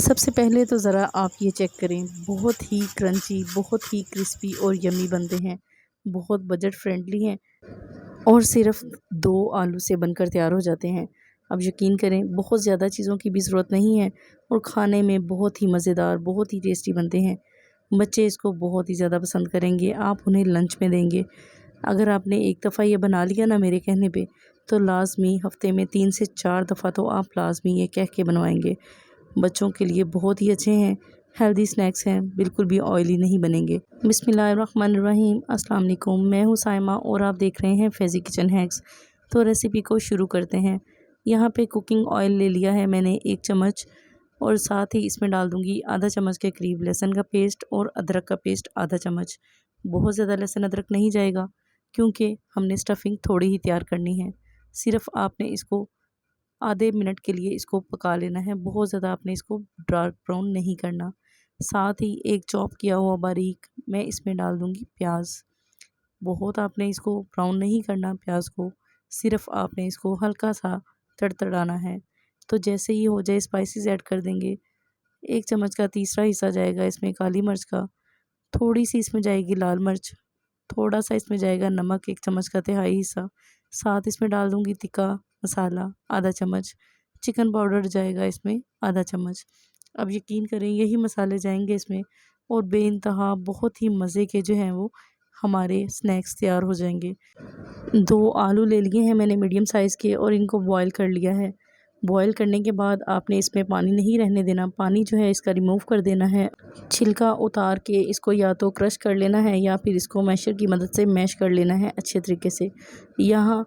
सबसे पहले तो ज़रा आप ये चेक करें, बहुत ही क्रंची, बहुत ही क्रिस्पी और यम्मी बनते हैं। बहुत बजट फ्रेंडली हैं और सिर्फ़ 2 आलू से बनकर तैयार हो जाते हैं। अब यकीन करें, बहुत ज़्यादा चीज़ों की भी ज़रूरत नहीं है और खाने में बहुत ही मज़ेदार, बहुत ही टेस्टी बनते हैं। बच्चे इसको बहुत ही ज़्यादा पसंद करेंगे, आप उन्हें लंच में देंगे। अगर आपने एक दफ़ा ये बना लिया ना मेरे कहने पे, तो लाज़मी हफ़्ते में 3 से 4 दफ़ा तो आप लाज़मी ये कह के बनवाएँगे। बच्चों के लिए बहुत ही अच्छे हैं, हेल्दी स्नैक्स हैं, बिल्कुल भी ऑयली नहीं बनेंगे। बिस्मिल्लाहिर्रहमानिर्रहीम, अस्सलाम वालेकुम। मैं हूँ साइमा और आप देख रहे हैं फ़ैज़ी किचन हैक्स। तो रेसिपी को शुरू करते हैं। यहाँ पे कुकिंग ऑयल ले लिया है मैंने 1 चम्मच और साथ ही इसमें डाल दूँगी आधा चम्मच के करीब लहसुन का पेस्ट और अदरक का पेस्ट आधा चम्मच। बहुत ज़्यादा लहसुन अदरक नहीं जाएगा क्योंकि हमने स्टफ़िंग थोड़ी ही तैयार करनी है। सिर्फ़ आपने इसको आधे मिनट के लिए इसको पका लेना है, बहुत ज़्यादा आपने इसको डार्क ब्राउन नहीं करना। साथ ही एक चॉप किया हुआ बारीक मैं इसमें डाल दूँगी प्याज। बहुत आपने इसको ब्राउन नहीं करना प्याज को, सिर्फ़ आपने इसको हल्का सा तड़तड़ाना है। तो जैसे ही हो जाए स्पाइसेस ऐड कर देंगे। 1 चम्मच का तीसरा हिस्सा जाएगा इसमें काली मिर्च का, थोड़ी-सी इसमें जाएगी लाल मिर्च, थोड़ा-सा इसमें जाएगा नमक 1 चम्मच का तिहाई हिस्सा, साथ इसमें डाल दूँगी तिक्का मसाला आधा चम्मच, चिकन पाउडर जाएगा इसमें आधा चम्मच। अब यकीन करें यही मसाले जाएँगे इसमें और बेइंतहा बहुत ही मज़े के जो हैं वो हमारे स्नैक्स तैयार हो जाएँगे। 2 आलू ले लिए हैं मैंने मीडियम साइज़ के और इनको बॉयल कर लिया है। बॉयल करने के बाद आपने इसमें पानी नहीं रहने देना, पानी जो है इसका रिमूव कर देना है। छिलका उतार के इसको या तो क्रश कर लेना है या फिर इसको मैशर की मदद से मैश कर लेना है अच्छे तरीके से। यहाँ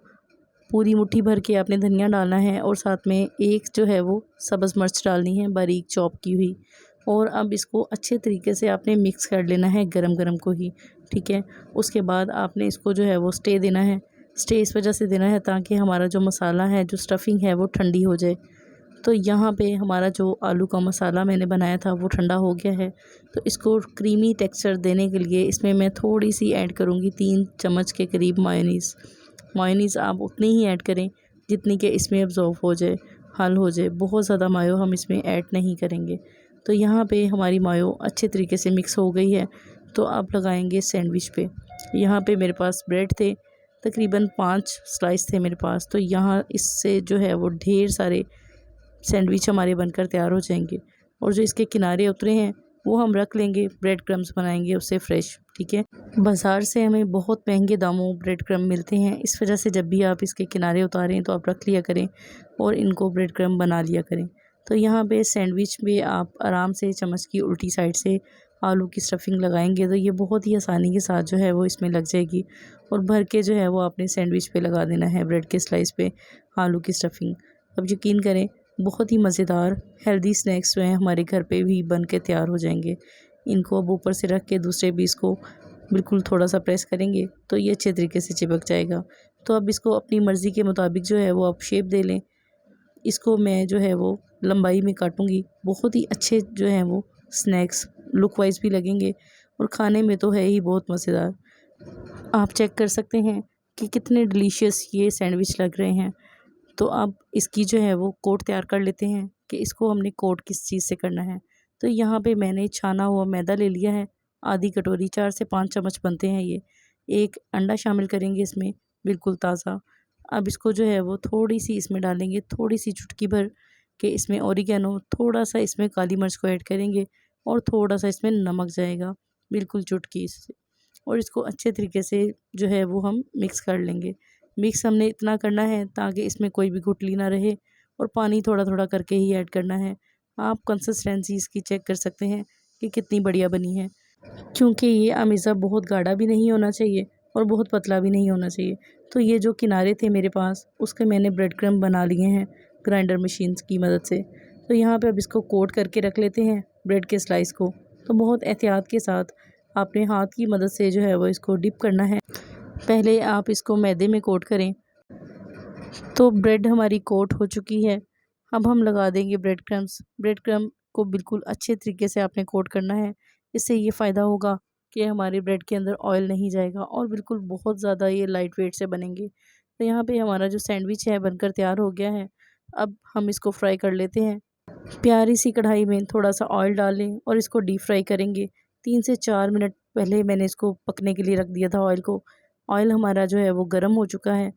पूरी मुट्ठी भर के आपने धनिया डालना है और साथ में एक जो है वो सब्ज़ मिर्च डालनी है बारीक चॉप की हुई। और अब इसको अच्छे तरीके से आपने मिक्स कर लेना है गरम-गरम को ही, ठीक है। उसके बाद आपने इसको जो है वो स्टे देना है। स्टे इस वजह से देना है ताकि हमारा जो मसाला है, जो स्टफ़िंग है वो ठंडी हो जाए। तो यहाँ पे हमारा जो आलू का मसाला मैंने बनाया था वो ठंडा हो गया है। तो इसको क्रीमी टेक्सचर देने के लिए इसमें मैं थोड़ी-सी ऐड करूँगी 3 चम्मच के करीब मायोनीज़। मायोनीज़ आप उतनी ही ऐड करें जितनी कि इसमें अब्ज़ॉर्ब हो जाए, हल हो जाए। बहुत ज़्यादा मायो हम इसमें ऐड नहीं करेंगे। तो यहाँ पे हमारी मायो अच्छे तरीके से मिक्स हो गई है। तो अब लगाएंगे सैंडविच पे। यहाँ पे मेरे पास ब्रेड थे, तकरीबन 5 स्लाइस थे मेरे पास। तो यहाँ इससे जो है वो ढेर सारे सैंडविच हमारे बनकर तैयार हो जाएंगे। और जो इसके किनारे उतरे हैं वो हम रख लेंगे, ब्रेड क्रम्स बनाएंगे उससे फ्रेश, ठीक है। बाज़ार से हमें बहुत महंगे दामों ब्रेड क्रम्ब मिलते हैं, इस वजह से जब भी आप इसके किनारे उतारें तो आप रख लिया करें और इनको ब्रेड क्रम्ब बना लिया करें। तो यहाँ पे सैंडविच में आप आराम से चम्मच की उल्टी साइड से आलू की स्टफ़िंग लगाएंगे तो ये बहुत ही आसानी के साथ जो है वो इसमें लग जाएगी और भर के जो है वो आपने सैंडविच पे लगा देना है, ब्रेड के स्लाइस पे आलू की स्टफ़िंग। अब यकीन करें बहुत ही मज़ेदार हेल्दी स्नैक्स जो हैं हमारे घर पे भी बन के तैयार हो जाएंगे। इनको अब ऊपर से रख के दूसरे पीस को बिल्कुल थोड़ा-सा प्रेस करेंगे तो ये अच्छे तरीके से चिपक जाएगा। तो अब इसको अपनी मर्ज़ी के मुताबिक जो है वो आप शेप दे लें। इसको मैं जो है वो लंबाई में काटूँगी। बहुत ही अच्छे जो हैं वो स्नैक्स लुक वाइज़ भी लगेंगे और खाने में तो है ही बहुत मज़ेदार। आप चेक कर सकते हैं कि कितने डिलीशियस ये सैंडविच लग रहे हैं। तो अब इसकी जो है वो कोट तैयार कर लेते हैं कि इसको हमने कोट किस चीज़ से करना है। तो यहाँ पे मैंने छाना हुआ मैदा ले लिया है, आधी कटोरी 4 से 5 चम्मच बनते हैं ये। एक अंडा शामिल करेंगे इसमें, बिल्कुल ताज़ा। अब इसको जो है वो थोड़ी-सी इसमें डालेंगे, थोड़ी-सी चुटकी भर के इसमें ऑरिगेनो, थोड़ा-सा इसमें काली मिर्च को ऐड करेंगे और थोड़ा-सा इसमें नमक जाएगा, बिल्कुल चुटकी से। और इसको अच्छे तरीके से जो है वो हम मिक्स कर लेंगे। मिक्स हमने इतना करना है ताकि इसमें कोई भी गुठली ना रहे और पानी थोड़ा-थोड़ा करके ही ऐड करना है। आप कंसिस्टेंसी इसकी चेक कर सकते हैं कि कितनी बढ़िया बनी है। क्योंकि ये अमीज़ा बहुत गाढ़ा भी नहीं होना चाहिए और बहुत पतला भी नहीं होना चाहिए। तो ये जो किनारे थे मेरे पास उसके मैंने ब्रेड क्रम्ब बना लिए हैं ग्राइंडर मशीन्स की मदद से। तो यहाँ पे अब इसको कोट करके रख लेते हैं ब्रेड के स्लाइस को। तो बहुत एहतियात के साथ आपने हाथ की मदद से जो है वो इसको डिप करना है। पहले आप इसको मैदे में कोट करें। तो ब्रेड हमारी कोट हो चुकी है। अब हम लगा देंगे ब्रेड क्रम्स। ब्रेड क्रम्ब को बिल्कुल अच्छे तरीके से आपने कोट करना है। इससे ये फ़ायदा होगा कि हमारी ब्रेड के अंदर ऑयल नहीं जाएगा और बिल्कुल बहुत ज़्यादा ये लाइट वेट से बनेंगे। तो यहाँ पे हमारा जो सैंडविच है बनकर तैयार हो गया है। अब हम इसको फ्राई कर लेते हैं। प्यारी सी कढ़ाई में थोड़ा सा ऑयल डालें और इसको डीप फ्राई करेंगे। 3 से 4 मिनट पहले मैंने इसको पकने के लिए रख दिया था ऑयल को। ऑयल हमारा जो है वो गर्म हो चुका है,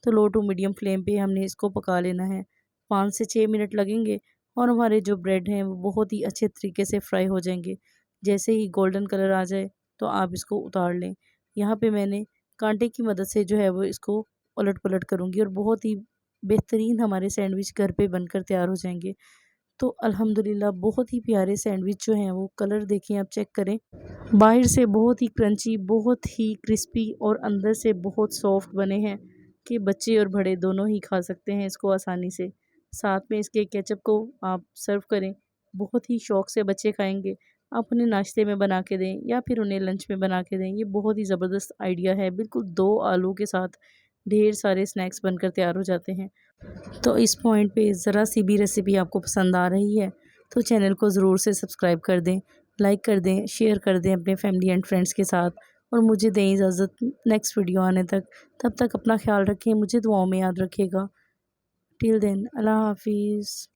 तो लो टू मीडियम फ्लेम पे हमने इसको पका लेना है। 5 से 6 मिनट लगेंगे और हमारे जो ब्रेड हैं वो बहुत ही अच्छे तरीके से फ्राई हो जाएंगे। जैसे ही गोल्डन कलर आ जाए तो आप इसको उतार लें। यहाँ पे मैंने कांटे की मदद से जो है वो इसको उलट पलट करूँगी और बहुत ही बेहतरीन हमारे सैंडविच घर पे बनकर तैयार हो जाएंगे। तो अल्हम्दुलिल्लाह बहुत ही प्यारे सैंडविच जो हैं वो कलर देखें आप चेक करें, बाहर से बहुत ही क्रंची, बहुत ही क्रिस्पी और अंदर से बहुत सॉफ्ट बने हैं कि बच्चे और बड़े दोनों ही खा सकते हैं इसको आसानी से। साथ में इसके केचप को आप सर्व करें, बहुत ही शौक़ से बच्चे खाएंगे। आप उन्हें नाश्ते में बना के दें या फिर उन्हें लंच में बना के दें, ये बहुत ही ज़बरदस्त आइडिया है। बिल्कुल 2 आलू के साथ ढेर सारे स्नैक्स बनकर तैयार हो जाते हैं। तो इस पॉइंट पे ज़रा सी भी रेसिपी आपको पसंद आ रही है तो चैनल को ज़रूर से सब्सक्राइब कर दें, लाइक कर दें, शेयर कर दें अपने फैमिली एंड फ्रेंड्स के साथ और मुझे दें इजाज़त नेक्स्ट वीडियो आने तक। तब तक अपना ख्याल रखें, मुझे दुआओं में याद रखिएगा। टिल देन अल्लाह हाफ़िज़।